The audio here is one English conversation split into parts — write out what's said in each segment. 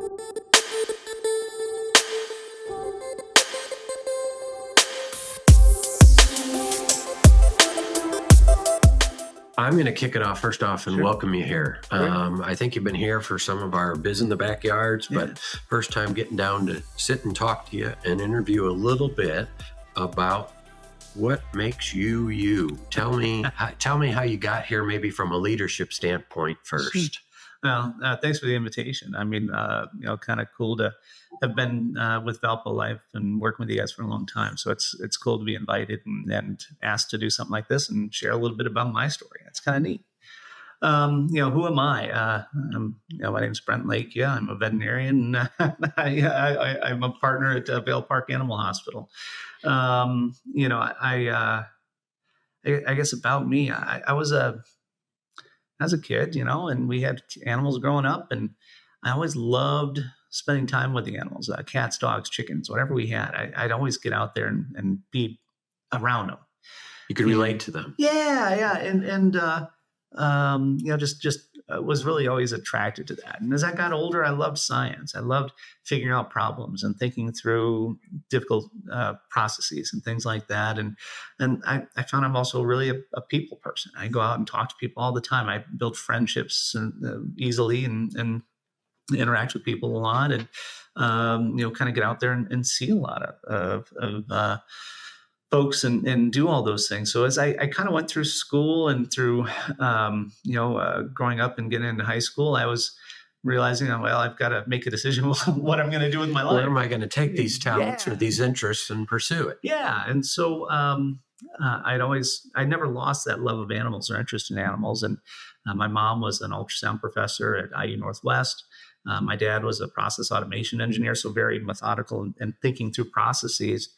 I'm going to kick it off first off and welcome you here. I think you've been here for some of our Biz in the Backyards, but first time getting down to sit and talk to you and interview a little bit about what makes you you. Tell me how you got here, maybe from a leadership standpoint first. Well, thanks for the invitation. I mean, kind of cool to have been with Vale Life and working with you guys for a long time. So it's cool to be invited and asked to do something like this and share a little bit about my story. That's kind of neat. Who am I? My name's Brent Lakia. I'm a veterinarian. I'm a partner at Vale Park Animal Hospital. I guess about me, I was as a kid, and we had animals growing up, and I always loved spending time with the animals, cats, dogs, chickens, whatever we had. I'd always get out there and be around them. You could relate to them. Yeah. Just was really always attracted to that. And as I got older, I loved science. I loved figuring out problems and thinking through difficult processes and things like that. And I found I'm also really a people person. I go out and talk to people all the time. I build friendships easily and interact with people a lot, and kind of get out there and see a lot of folks and do all those things. So as I kind of went through school and through, growing up and getting into high school, I was realizing, I've got to make a decision what I'm going to do with my life. Where am I going to take these talents or these interests and pursue it? Yeah. And so I never lost that love of animals or interest in animals. And my mom was an ultrasound professor at IU Northwest. My dad was a process automation engineer, so very methodical and thinking through processes.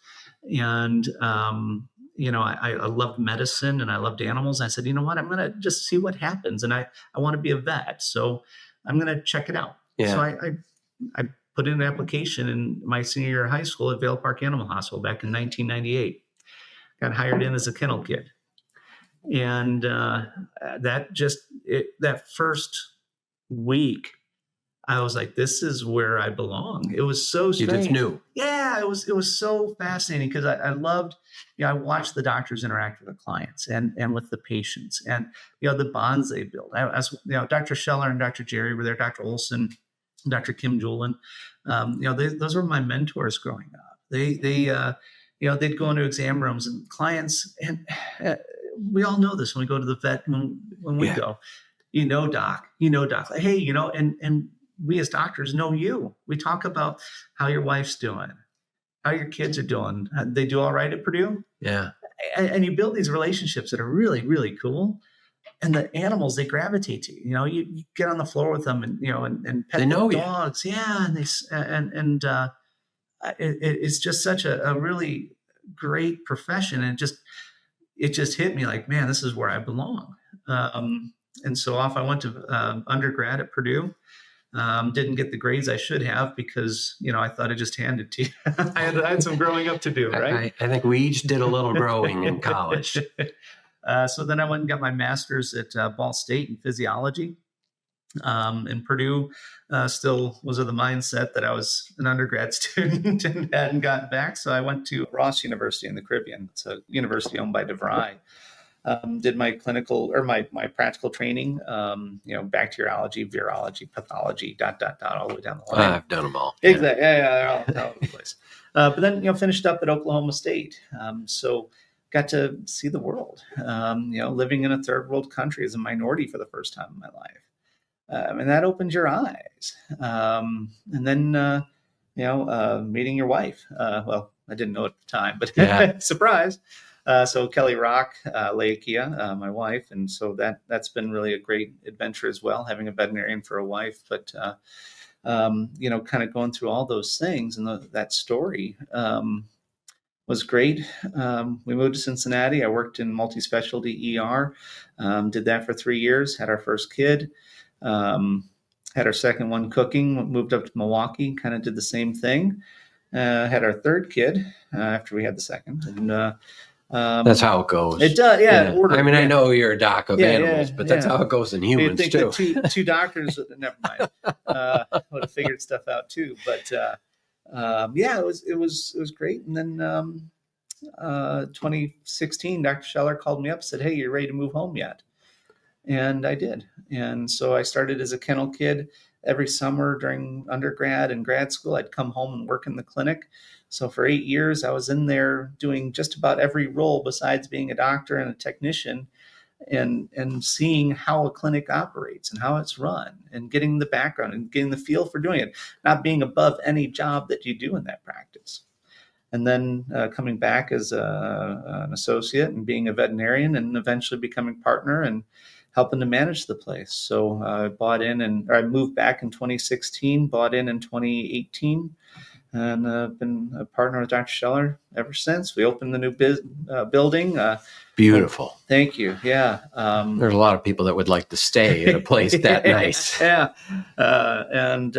And, I loved medicine and I loved animals. And I said, you know what, I'm going to just see what happens. And I want to be a vet. So I'm going to check it out. Yeah. So I put in an application in my senior year of high school at Vale Park Animal Hospital back in 1998. Got hired in as a kennel kid. And that first week, I was like, this is where I belong. It was so strange. You just knew. Yeah, it was so fascinating because I loved, I watched the doctors interact with the clients and with the patients and, the bonds they build. Dr. Scheller and Dr. Jerry were there, Dr. Olson, Dr. Kim Julin. Those were my mentors growing up. They'd go into exam rooms and clients, and we all know this when we go to the vet, when we go, doc, like, hey, and we as doctors know you. We talk about how your wife's doing, how your kids are doing. They do all right at Purdue? Yeah. And you build these relationships that are really, really cool. And the animals, they gravitate to you. You get on the floor with them and pet the dogs. Yeah. And it's just such a really great profession. And it just hit me like, man, this is where I belong. And so off I went to undergrad at Purdue. Didn't get the grades I should have because, I thought I just handed to you. I had some growing up to do, right? I think we each did a little growing in college. So then I went and got my master's at Ball State in physiology. And Purdue still was of the mindset that I was an undergrad student and hadn't gotten back. So I went to Ross University in the Caribbean. It's a university owned by DeVry. Did my clinical or my practical training, bacteriology, virology, pathology, all the way down the line. I've done them all. Exactly. Yeah, all over the place. But then, finished up at Oklahoma State. So got to see the world, living in a third world country as a minority for the first time in my life. And that opens your eyes. And then, meeting your wife. Well, I didn't know at the time, but surprise. So Kelly Rock, Lakia, my wife. And so that's been really a great adventure as well, having a veterinarian for a wife. But, kind of going through all those things and that story was great. We moved to Cincinnati. I worked in multi-specialty ER, did that for 3 years, had our first kid, had our second one cooking, moved up to Milwaukee, kind of did the same thing. Had our third kid after we had the second. And That's how it goes. It does, yeah. Yeah. Order. I mean, yeah. I know you're a doc of Yeah, animals, yeah, but that's yeah. how it goes in You'd humans think too. that two doctors, never mind, would have figured stuff out too. But yeah, it was great. And then 2016, Dr. Scheller called me up, said, "Hey, you're ready to move home yet?" And I did. And so I started as a kennel kid. Every summer during undergrad and grad school, I'd come home and work in the clinic. So for 8 years, I was in there doing just about every role besides being a doctor and a technician, and seeing how a clinic operates and how it's run, and getting the background and getting the feel for doing it, not being above any job that you do in that practice. And then coming back as an associate and being a veterinarian, and eventually becoming partner and helping to manage the place. So I moved back in 2016, bought in 2018, and been a partner with Dr. Scheller ever since. We opened the new building. Beautiful. Thank you. Yeah. There's a lot of people that would like to stay at a place that nice. Yeah. And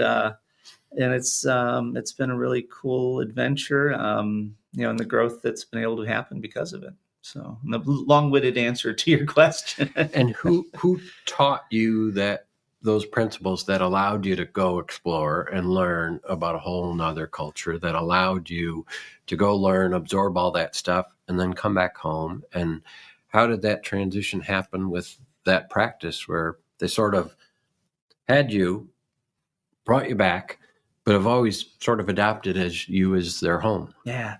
it's been a really cool adventure, and the growth that's been able to happen because of it. So, the long-winded answer to your question. And who taught you those principles that allowed you to go explore and learn about a whole nother culture, that allowed you to go learn, absorb all that stuff, and then come back home? And how did that transition happen with that practice where they sort of had you, brought you back, but have always sort of adopted you as their home? Yeah.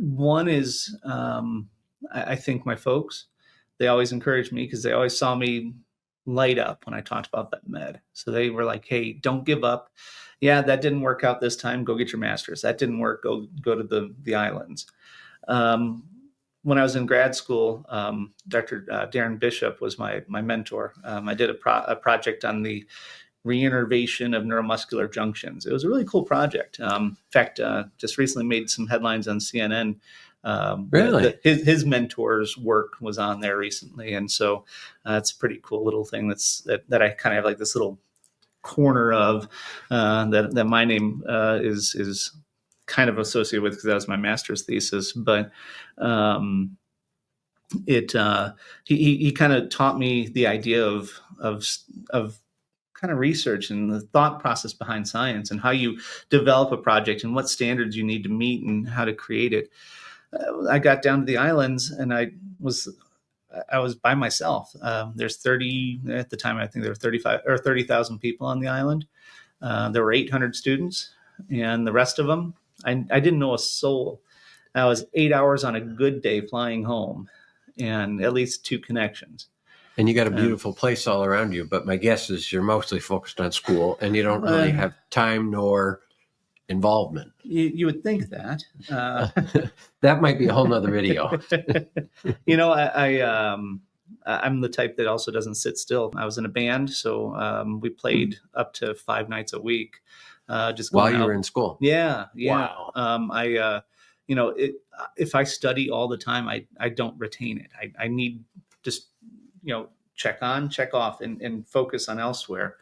One is, I think my folks, they always encouraged me because they always saw me light up when I talked about vet med. So they were like, "Hey, don't give up. Yeah, that didn't work out this time. Go get your master's. That didn't work. Go to the islands." When I was in grad school, Dr. Darren Bishop was my mentor. I did a project on the reinnervation of neuromuscular junctions. It was a really cool project. In fact, just recently made some headlines on CNN. Really? His mentor's work was on there recently, and so it's a pretty cool little thing that I kind of have like this little corner of that my name is kind of associated with, because that was my master's thesis. But he kind of taught me the idea of kind of research and the thought process behind science, and how you develop a project and what standards you need to meet and how to create it. I got down to the islands, and I was by myself. There's 30 at the time. I think there were 35 or 30,000 people on the island. There were 800 students, and the rest of them, I didn't know a soul. I was 8 hours on a good day flying home, and at least 2 connections. And you got a beautiful place all around you, but my guess is you're mostly focused on school, and you don't really have time nor involvement. You would think that. That might be a whole nother video. I'm the type that also doesn't sit still. I was in a band, so we played up to 5 nights a week. Just while you were in school. Yeah. Wow. If I study all the time, I don't retain it. I need just check on, check off, and focus on elsewhere.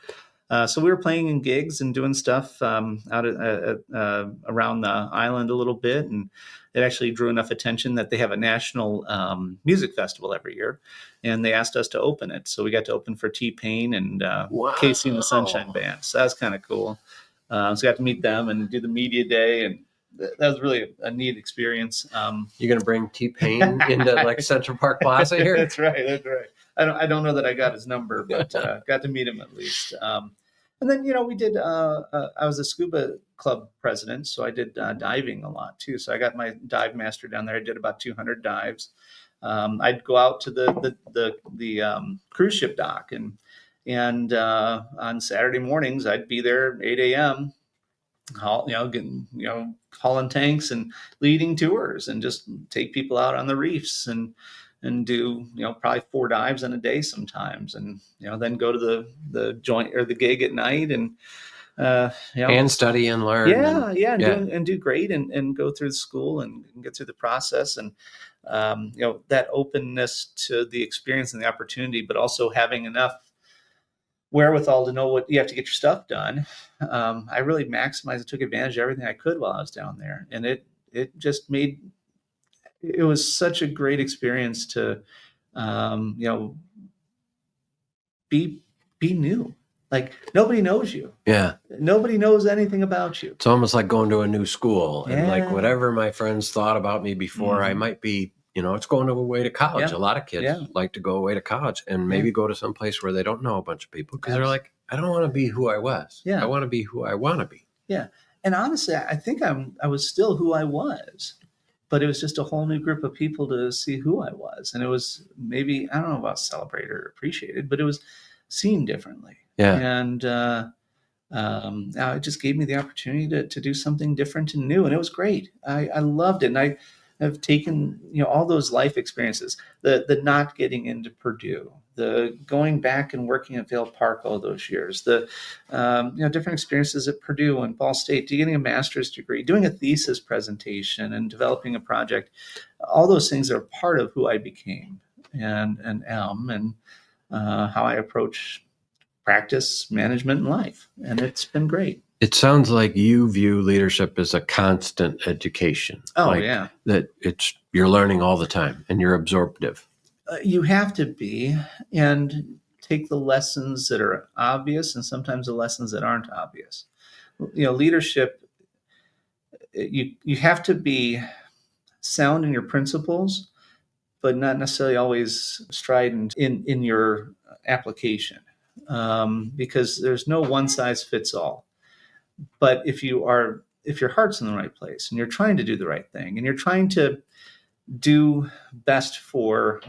So we were playing in gigs and doing stuff out around the island a little bit, and it actually drew enough attention that they have a national music festival every year, and they asked us to open it. So we got to open for T-Pain and Casey and the Sunshine Band. So that was kind of cool. So I got to meet them and do the media day, and that was really a neat experience. You're going to bring T-Pain into like Central Park Plaza here? That's right. I don't know that I got his number, but got to meet him at least. And then, we did, I was a scuba club president, so I did diving a lot too. So I got my dive master down there. I did about 200 dives. I'd go out to the cruise ship dock, and on Saturday mornings, I'd be there at 8 a.m., hauling tanks and leading tours, and just take people out on the reefs and do probably 4 dives in a day sometimes, and then go to the joint or the gig at night, and and study and learn. And do great, and go through the school and get through the process, and that openness to the experience and the opportunity, but also having enough wherewithal to know what you have to get your stuff done. I really maximized and took advantage of everything I could while I was down there, and it just made it was such a great experience to, be new. Like, nobody knows you. Yeah. Nobody knows anything about you. It's almost like going to a new school, and like Yeah. whatever my friends thought about me before, I might be, it's going away to college. Yeah. A lot of kids Yeah. like to go away to college and maybe go to some place where they don't know a bunch of people because they're like, I don't want to be who I was. Yeah. I want to be who I want to be. Yeah. And honestly, I think I was still who I was, but it was just a whole new group of people to see who I was. And it was maybe, I don't know about celebrated or appreciated, but it was seen differently. Yeah. And it just gave me the opportunity to do something different and new. And it was great. I loved it. And I have taken, all those life experiences, the not getting into Purdue, the going back and working at Vale Park all those years, the different experiences at Purdue and Ball State, getting a master's degree, doing a thesis presentation and developing a project. All those things are part of who I became and am, and how I approach practice, management, and life. And it's been great. It sounds like you view leadership as a constant education. Oh, like yeah. That you're learning all the time and you're absorptive. You have to be, and take the lessons that are obvious and sometimes the lessons that aren't obvious. Leadership, you have to be sound in your principles, but not necessarily always strident in your application, because there's no one size fits all. But if your heart's in the right place and you're trying to do the right thing and you're trying to do best for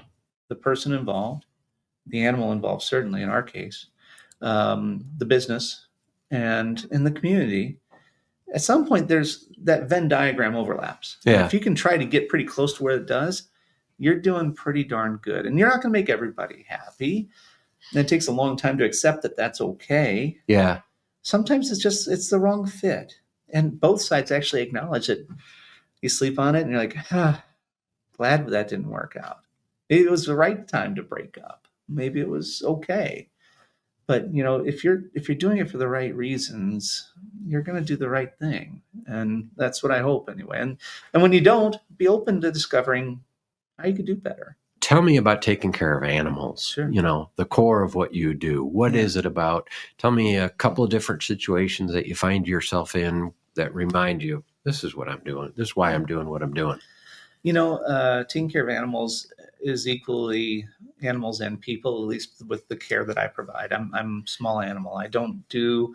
the person involved, the animal involved, certainly in our case, the business, and in the community, at some point there's that Venn diagram overlaps. Yeah. If you can try to get pretty close to where it does, you're doing pretty darn good. And you're not going to make everybody happy. And it takes a long time to accept that that's okay. Yeah. Sometimes it's the wrong fit. And both sides actually acknowledge it. You sleep on it and you're like, glad that didn't work out. Maybe it was the right time to break up. Maybe it was okay. But, if you're doing it for the right reasons, you're going to do the right thing. And that's what I hope anyway. And when you don't, be open to discovering how you could do better. Tell me about taking care of animals. Sure. The core of what you do. What is it about? Tell me a couple of different situations that you find yourself in that remind you, this is what I'm doing. This is why I'm doing what I'm doing. Taking care of animals is equally animals and people, at least with the care that I provide. I'm small animal. I don't do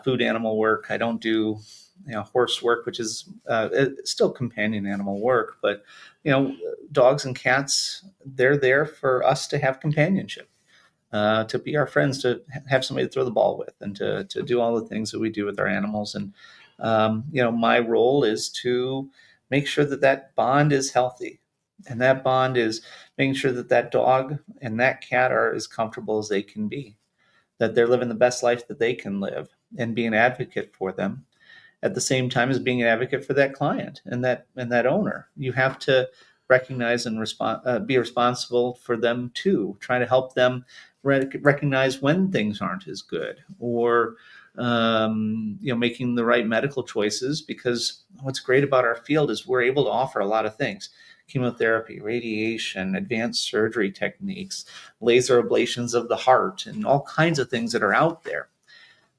food animal work. I don't do horse work, which is still companion animal work. But dogs and cats, they're there for us to have companionship, to be our friends, to have somebody to throw the ball with, and to do all the things that we do with our animals. And my role is to make sure that bond is healthy. And that bond is making sure that dog and that cat are as comfortable as they can be, that they're living the best life that they can live, and be an advocate for them at the same time as being an advocate for that client and that owner. You have to recognize and be responsible for them too, trying to help them recognize when things aren't as good, or making the right medical choices. Because what's great about our field is we're able to offer a lot of things: chemotherapy, radiation, advanced surgery techniques, laser ablations of the heart, and all kinds of things that are out there.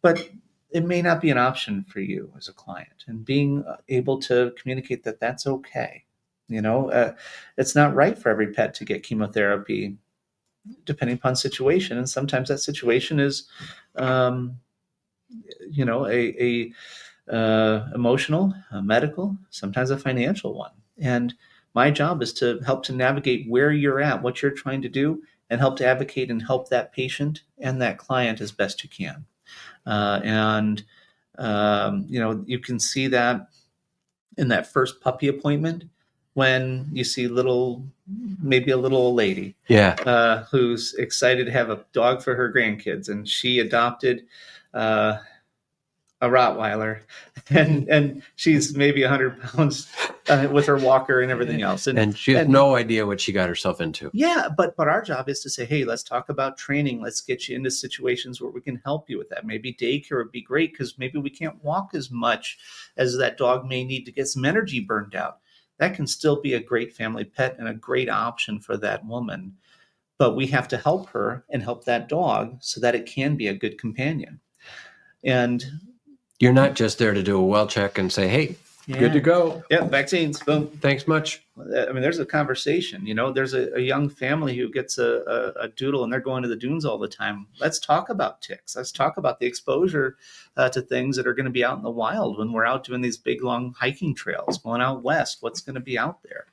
But it may not be an option for you as a client, and being able to communicate that that's okay. It's not right for every pet to get chemotherapy, depending upon situation. And sometimes that situation is, emotional, medical, sometimes a financial one. And my job is to help to navigate where you're at, what you're trying to do, and help to advocate and help that patient and that client as best you can. You can see that in that first puppy appointment, when you see maybe a little old lady, who's excited to have a dog for her grandkids, and she adopted a Rottweiler, and she's maybe 100 pounds with her walker and everything else. And she has no idea what she got herself into. Yeah, but our job is to say, hey, let's talk about training. Let's get you into situations where we can help you with that. Maybe daycare would be great, because maybe we can't walk as much as that dog may need to get some energy burned out. that can still be a great family pet and a great option for that woman. But we have to help her and help that dog so that it can be a good companion. And you're not just there to do a well check and say, hey, good to go. Yeah, vaccines, boom. Thanks much. I mean, there's a conversation, there's a young family who gets a doodle and they're going to the dunes all the time. Let's talk about ticks. Let's talk about the exposure to things that are going to be out in the wild when we're out doing these big, long hiking trails, going out west. What's going to be out there?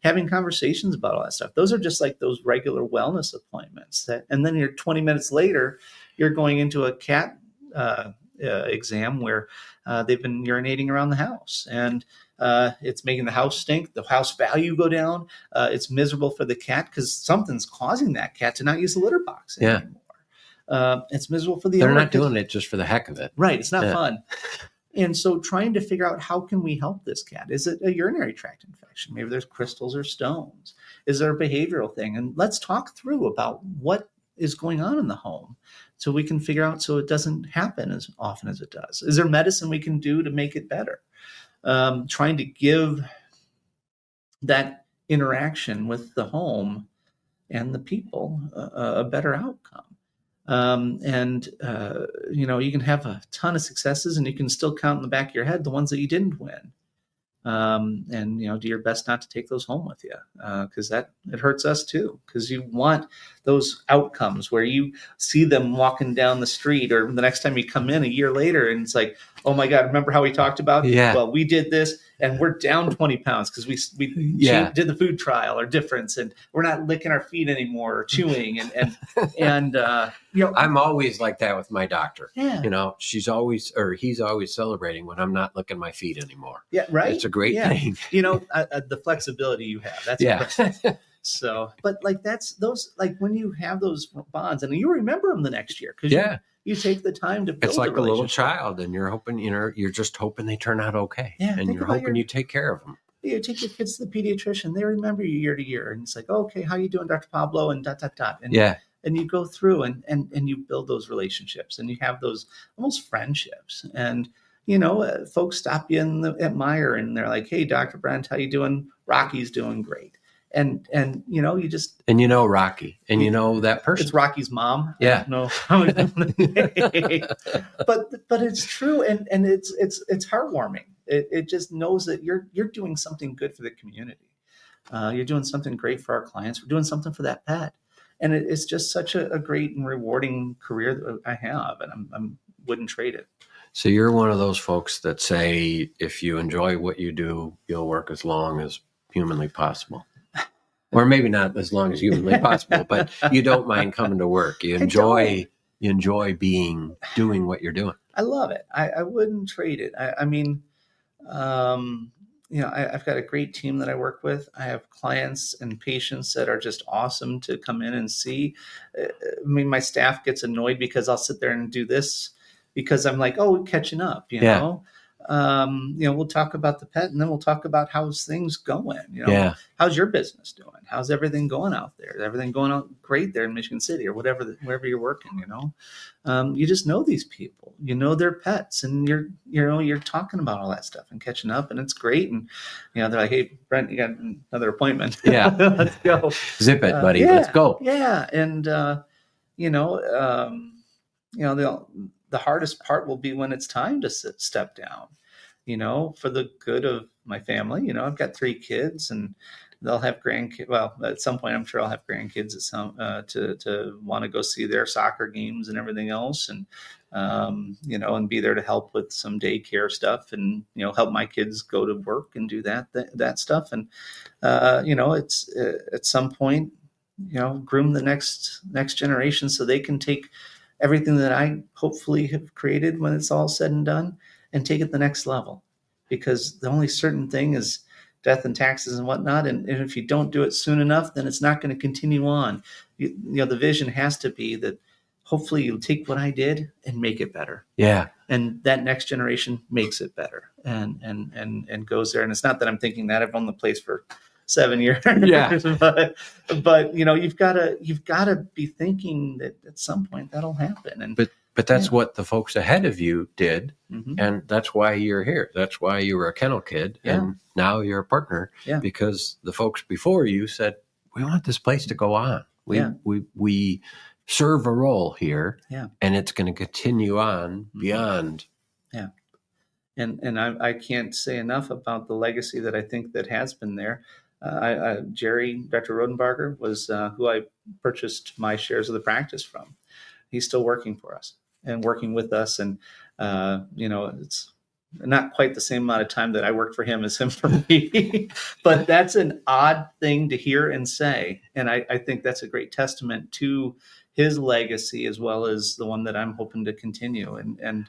Having conversations about all that stuff. Those are just like those regular wellness appointments. And then you're 20 minutes later, you're going into a cat exam where they've been urinating around the house, and it's making the house stink, the house value go down. It's miserable for the cat because something's causing that cat to not use the litter box anymore. It's miserable for the owner. They're not doing it just for the heck of it. Right. It's not fun. And so trying to figure out, how can we help this cat? Is it a urinary tract infection? Maybe there's crystals or stones. Is there a behavioral thing? And let's talk through about what is going on in the home so we can figure out so it doesn't happen as often as it does. Is there medicine we can do to make it better? Trying to give that interaction with the home and the people a better outcome. You can have a ton of successes and you can still count in the back of your head the ones that you didn't win. Do your best not to take those home with you, because it hurts us too, because you want those outcomes where you see them walking down the street, or the next time you come in a year later and it's like, oh my God, remember how we talked about? Yeah. Well, we did this and we're down 20 pounds because we did the food trial or difference, and we're not licking our feet anymore or chewing. I'm always like that with my doctor. Yeah. He's always celebrating when I'm not licking my feet anymore. Yeah. Right. It's a great thing. The flexibility you have. That's impressive. So, but like that's those, like when you have those bonds and you remember them the next year because you take the time to build. It's like a little child, and you're hoping, you're just hoping they turn out okay. Yeah, and you're hoping you take care of them. You take your kids to the pediatrician; they remember you year to year, and it's like, okay, how you doing, Dr. Pablo, and ... And you go through and you build those relationships, and you have those almost friendships. And folks stop you at Meijer, and they're like, "Hey, Dr. Brent, how you doing? Rocky's doing great." And you just Rocky, and that person. It's Rocky's mom. Yeah. No, but it's true, and it's heartwarming. It just knows that you're doing something good for the community. You're doing something great for our clients. We're doing something for that pet, and it's just such a great and rewarding career that I have, and I wouldn't trade it. So you're one of those folks that say, if you enjoy what you do, you'll work as long as humanly possible. Or maybe not as long as humanly possible, but you don't mind coming to work. You enjoy doing what you're doing. I love it. I wouldn't trade it. I've got a great team that I work with. I have clients and patients that are just awesome to come in and see. My staff gets annoyed because I'll sit there and do this because I'm like, oh, catching up, know. We'll talk about the pet, and then we'll talk about how's things going. How's your business doing? How's everything going out there? Is everything going out great there in Michigan City or wherever you're working? You just know these people. You know their pets, and you're talking about all that stuff and catching up, and it's great. And they're like, "Hey, Brent, you got another appointment? Yeah, let's go. Zip it, buddy. Let's go." Yeah, and the hardest part will be when it's time to step down, for the good of my family. I've got 3 kids, and they'll have grandkids. Well, at some point, I'm sure I'll have grandkids at some to want to go see their soccer games and everything else, and and be there to help with some daycare stuff, and help my kids go to work and do that stuff. And it's at some point, groom the next generation so they can take everything that I hopefully have created when it's all said and done and take it the next level, because the only certain thing is death and taxes and whatnot. And if you don't do it soon enough, then it's not going to continue on. The vision has to be that hopefully you'll take what I did and make it better. Yeah. And that next generation makes it better and goes there. And it's not that I'm thinking that. I've owned the place for 7 years. Yeah. but you've got to be thinking that at some point that'll happen. And but But that's what the folks ahead of you did. Mm-hmm. And that's why you're here. That's why you were a kennel kid. Yeah. And now you're a partner, because the folks before you said, we want this place to go on. We serve a role here, and it's going to continue on beyond. Yeah. And I can't say enough about the legacy that I think that has been there. Jerry, Dr. Rodenbarger, was who I purchased my shares of the practice from. He's still working for us and working with us. And, it's not quite the same amount of time that I worked for him as him for me, but that's an odd thing to hear and say. And I think that's a great testament to his legacy, as well as the one that I'm hoping to continue. And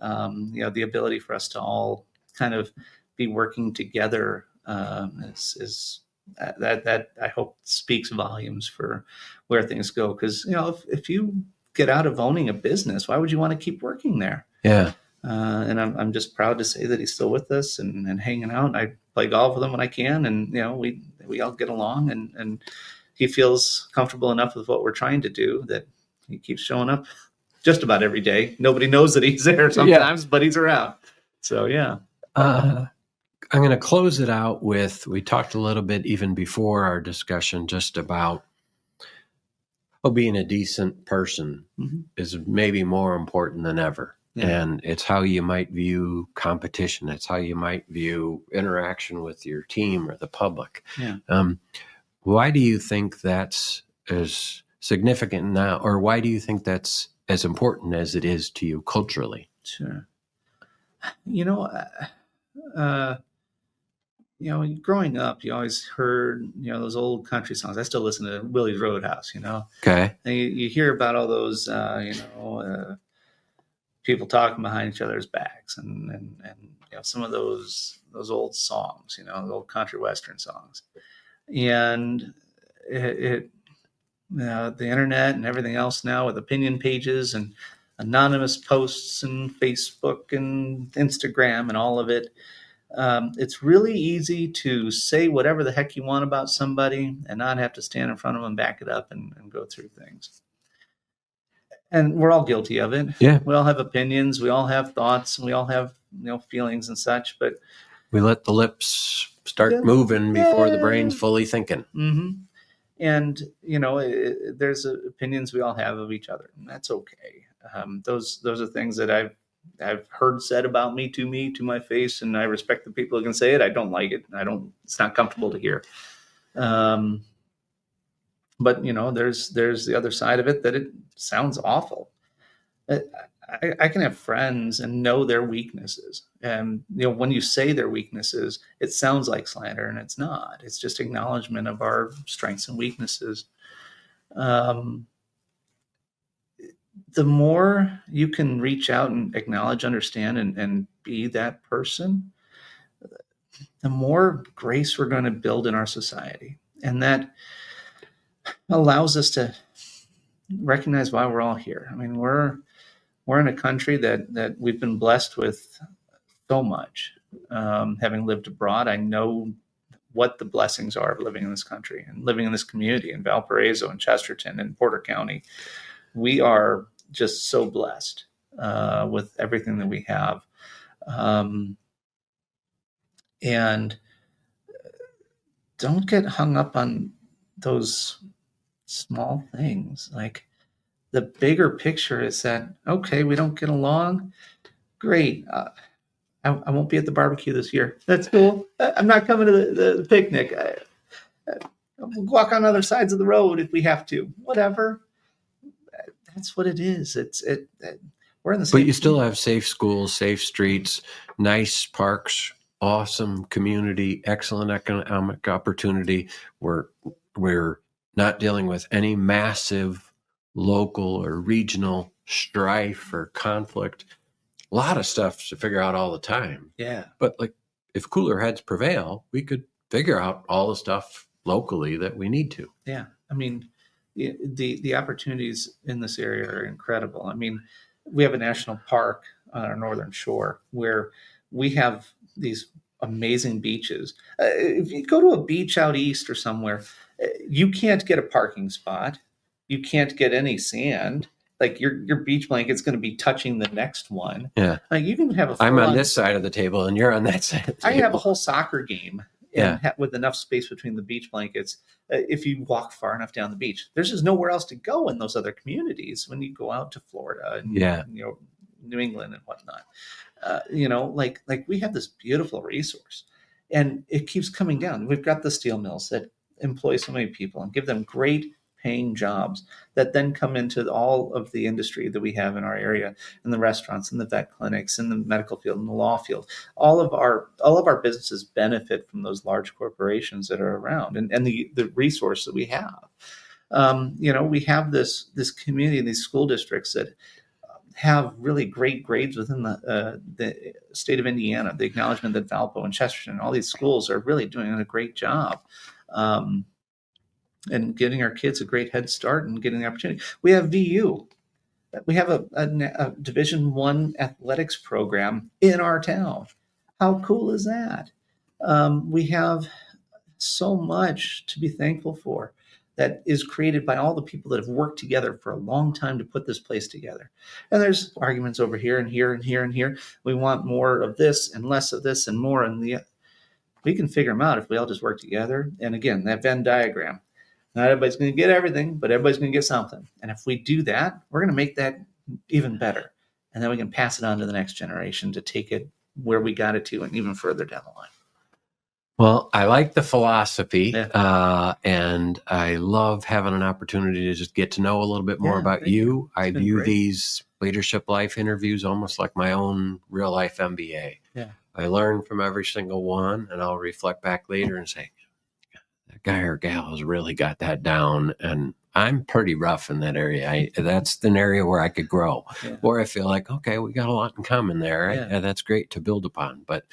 the ability for us to all kind of be working together is that I hope speaks volumes for where things go. Because if you get out of owning a business, why would you want to keep working there? Yeah. And I'm just proud to say that he's still with us and hanging out. I play golf with him when I can, and we all get along, and he feels comfortable enough with what we're trying to do that he keeps showing up just about every day. Nobody knows that he's there sometimes, but he's around. So I'm going to close it out with, we talked a little bit even before our discussion just about being a decent person is maybe more important than ever. And it's how you might view competition. It's how you might view interaction with your team or the public. Why do you think that's as significant now, or why do you think that's as important as it is to you culturally? Sure. Growing up, you always heard, those old country songs. I still listen to Willie's Roadhouse, Okay. And you hear about all those, people talking behind each other's backs, and some of those old songs, the old country western songs, and the internet and everything else now with opinion pages and anonymous posts and Facebook and Instagram and all of it. It's really easy to say whatever the heck you want about somebody and not have to stand in front of them, back it up, and go through things. And we're all guilty of it. Yeah. We all have opinions. We all have thoughts. And we all have, feelings and such. But we let the lips start moving before the brain's fully thinking. Mm-hmm. And, there's opinions we all have of each other. And that's okay. Those are things that I've heard said about me to my face, and I respect the people who can say it. I don't like it. It's not comfortable to hear. But there's the other side of it, that it sounds awful. I can have friends and know their weaknesses, and when you say their weaknesses, it sounds like slander, and it's not. It's just acknowledgement of our strengths and weaknesses. The more you can reach out and acknowledge, understand, and be that person, the more grace we're going to build in our society, and that allows us to recognize why we're all here. I mean, we're in a country that we've been blessed with so much. Having lived abroad, I know what the blessings are of living in this country and living in this community in Valparaiso and Chesterton and Porter County. We are just so blessed with everything that we have. And don't get hung up on those small things. Like, the bigger picture is that, okay, we don't get along. Great. I won't be at the barbecue this year. That's cool. I'm not coming to the picnic. We'll walk on other sides of the road if we have to. Whatever. That's what it is. We're in the same. But you still have safe schools, safe streets, nice parks, awesome community, excellent economic opportunity. We're not dealing with any massive local or regional strife or conflict. A lot of stuff to figure out all the time. Yeah. But if cooler heads prevail, we could figure out all the stuff locally that we need to. Yeah. I mean, the opportunities in this area are incredible. I mean, we have a national park on our northern shore where we have these amazing beaches. If you go to a beach out east or somewhere, you can't get a parking spot. You can't get any sand. like your beach blanket's going to be touching the next one. Yeah. Like you can have a I'm on this side of the table and you're on that side of the I table. have a whole soccer game and with enough space between the beach blankets. If you walk far enough down the beach, there's just nowhere else to go in those other communities when you go out to Florida and New England and whatnot. Like we have this beautiful resource and it keeps coming down. We've got the steel mills that employ so many people and give them great paying jobs that then come into all of the industry that we have in our area, in the restaurants, in the vet clinics, in the medical field, in the law field. All of our businesses benefit from those large corporations that are around and the resource that we have. We have this community, these school districts that have really great grades within the state of Indiana. The acknowledgement that Valpo and Chesterton, all these schools are really doing a great job. And getting our kids a great head start and getting the opportunity. We have VU. We have a Division I athletics program in our town. How cool is that? We have so much to be thankful for that is created by all the people that have worked together for a long time to put this place together. And there's arguments over here and here and here and here. We want more of this and less of this and more. And we can figure them out if we all just work together. And again, that Venn diagram. Not everybody's going to get everything, but everybody's going to get something. And if we do that, we're going to make that even better. And then we can pass it on to the next generation to take it where we got it to and even further down the line. Well, I like the philosophy, and I love having an opportunity to just get to know a little bit more about you. I view these leadership life interviews almost like my own real life MBA. Yeah. I learn from every single one, and I'll reflect back later and say, that guy or gal has really got that down, and I'm pretty rough in that area. That's an area where I could grow, or I feel like, okay, we got a lot in common there. And that's great to build upon. But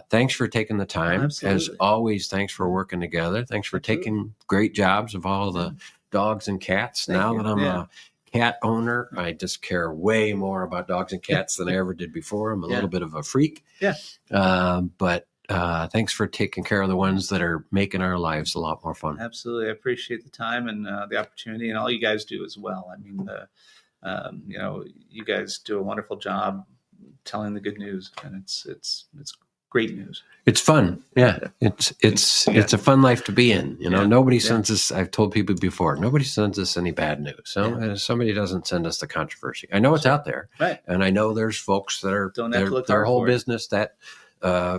thanks for taking the time. Absolutely. As always, thanks for working together. Thanks for taking great jobs of all the dogs and cats. Now that I'm a cat owner, I just care way more about dogs and cats than I ever did before. I'm a little bit of a freak. But thanks for taking care of the ones that are making our lives a lot more fun. Absolutely. I appreciate the time and the opportunity, and all you guys do as well. I mean, you guys do a wonderful job telling the good news, and it's great news. It's fun. Yeah. It's a fun life to be in. Nobody sends us, I've told people before, nobody sends us any bad news. So somebody doesn't send us the controversy. I know it's out there. Right. And I know there's folks that are, their whole business that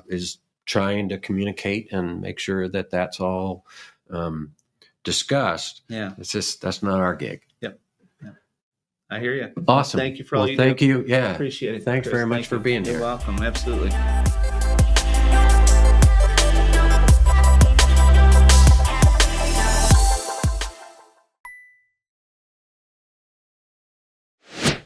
is trying to communicate and make sure that that's all discussed. Yeah. It's just, that's not our gig. Yep. I hear you. Awesome. Thank you for all you do. Thank you. Yeah. Appreciate it. Thanks very much for being here. You're welcome. Absolutely.